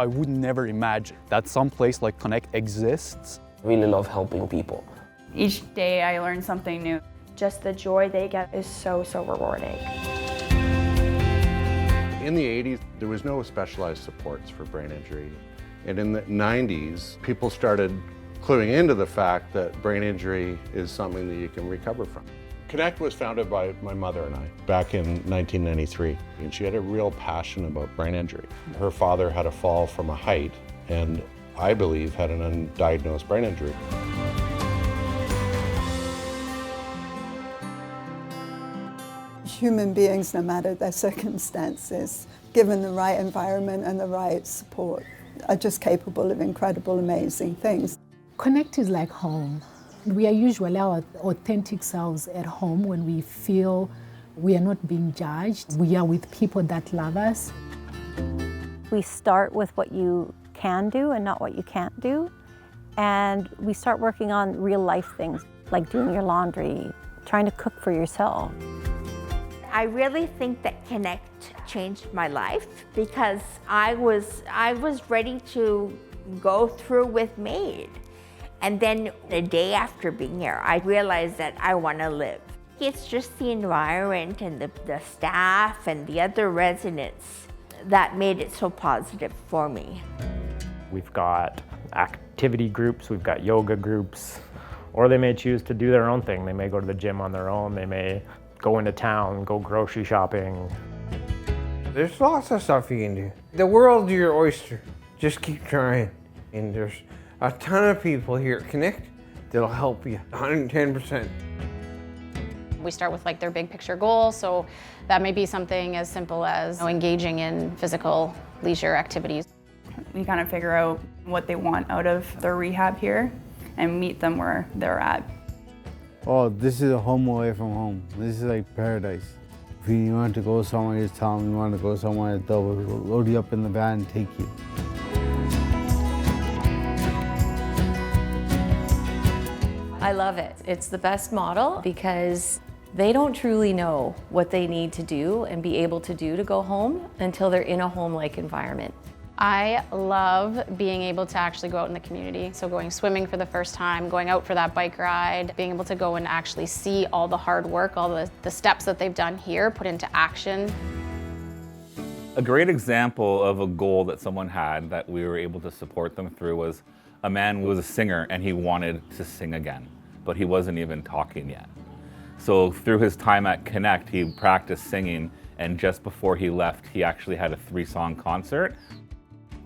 I would never imagine that some place like Connect exists. I really love helping people. Each day I learn something new. Just the joy they get is so rewarding. In the 80s, there was no specialized supports for brain injury. And in the 90s, people started cluing into the fact that brain injury is something that you can recover from. Connect was founded by my mother and I back in 1993, and she had a real passion about brain injury. Her father had a fall from a height, and I believe had an undiagnosed brain injury. Human beings, no matter their circumstances, given the right environment and the right support, are just capable of incredible, amazing things. Connect is like home. We are usually our authentic selves at home when we feel we are not being judged. We are with people that love us. We start with what you can do and not what you can't do. And we start working on real life things, like doing your laundry, trying to cook for yourself. I really think that Connect changed my life because I was ready to go through with MAID. And then the day after being here, I realized that I want to live. It's just the environment and the staff and the other residents that made it so positive for me. We've got activity groups, we've got yoga groups, or they may choose to do their own thing. They may go to the gym on their own, they may go into town, go grocery shopping. There's lots of stuff you can do. The world's your oyster. Just keep trying. And there's a ton of people here at Connect that'll help you, 110%. We start with like their big picture goals, so that may be something as simple as engaging in physical leisure activities. We kind of figure out what they want out of their rehab here and meet them where they're at. Oh, this is a home away from home. This is like paradise. If you want to go somewhere, just tell them you want to go somewhere, they'll load you up in the van and take you. I love it. It's the best model because they don't truly know what they need to do and be able to do to go home until they're in a home-like environment. I love being able to actually go out in the community. So going swimming for the first time, going out for that bike ride, being able to go and actually see all the hard work, all the steps that they've done here put into action. A great example of a goal that someone had that we were able to support them through was a man who was a singer and he wanted to sing again, but he wasn't even talking yet. So through his time at Connect, he practiced singing, and just before he left, he actually had a 3-song concert.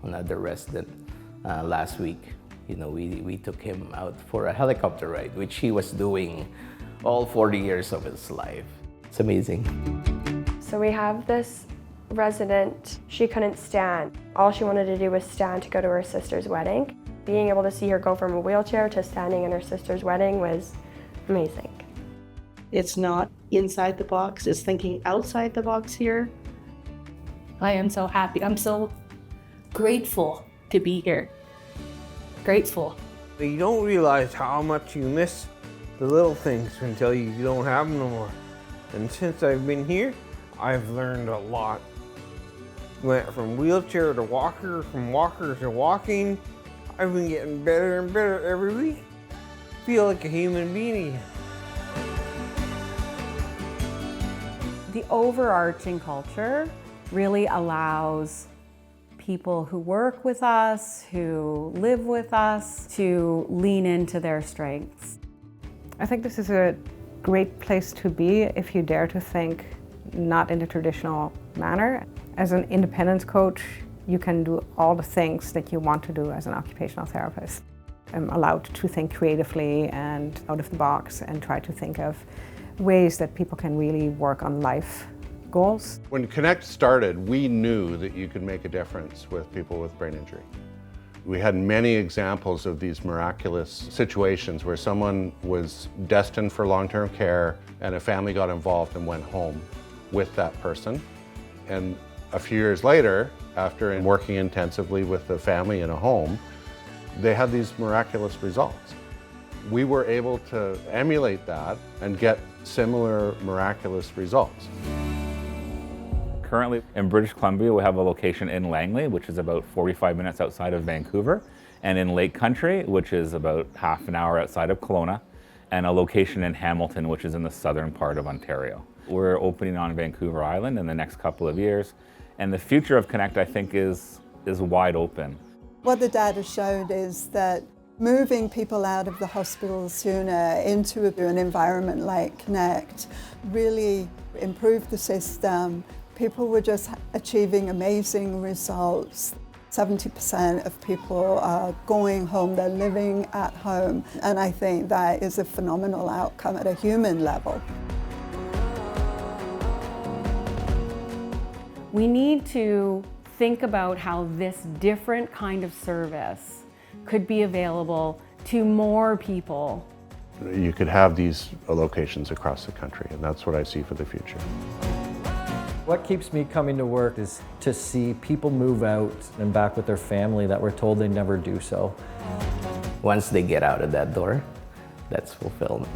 Another resident last week, we took him out for a helicopter ride, which he was doing all 40 years of his life. It's amazing. So we have this resident, she couldn't stand. All she wanted to do was stand to go to her sister's wedding. Being able to see her go from a wheelchair to standing in her sister's wedding was amazing. It's not inside the box, it's thinking outside the box here. I am so happy. I'm so grateful to be here. Grateful. You don't realize how much you miss the little things until you don't have them no more. And since I've been here, I've learned a lot. Went from wheelchair to walker, from walker to walking. I've been getting better and better every week. Feel like a human being again. The overarching culture really allows people who work with us, who live with us, to lean into their strengths. I think this is a great place to be if you dare to think not in the traditional manner. As an independence coach, you can do all the things that you want to do as an occupational therapist. I'm allowed to think creatively and out of the box and try to think of ways that people can really work on life goals. When Connect started, we knew that you could make a difference with people with brain injury. We had many examples of these miraculous situations where someone was destined for long-term care and a family got involved and went home with that person. And a few years later, after working intensively with the family in a home, they had these miraculous results. We were able to emulate that and get similar miraculous results. Currently in British Columbia, we have a location in Langley, which is about 45 minutes outside of Vancouver, and in Lake Country, which is about half an hour outside of Kelowna, and a location in Hamilton, which is in the southern part of Ontario. We're opening on Vancouver Island in the next couple of years, and the future of Connect, I think, is wide open. What the data showed is that moving people out of the hospital sooner into an environment like Connect really improved the system. People were just achieving amazing results. 70% of people are going home, they're living at home, and I think that is a phenomenal outcome at a human level. We need to think about how this different kind of service could be available to more people. You could have these locations across the country, and that's what I see for the future. What keeps me coming to work is to see people move out and back with their family that were told they'd never do so. Once they get out of that door, that's fulfillment.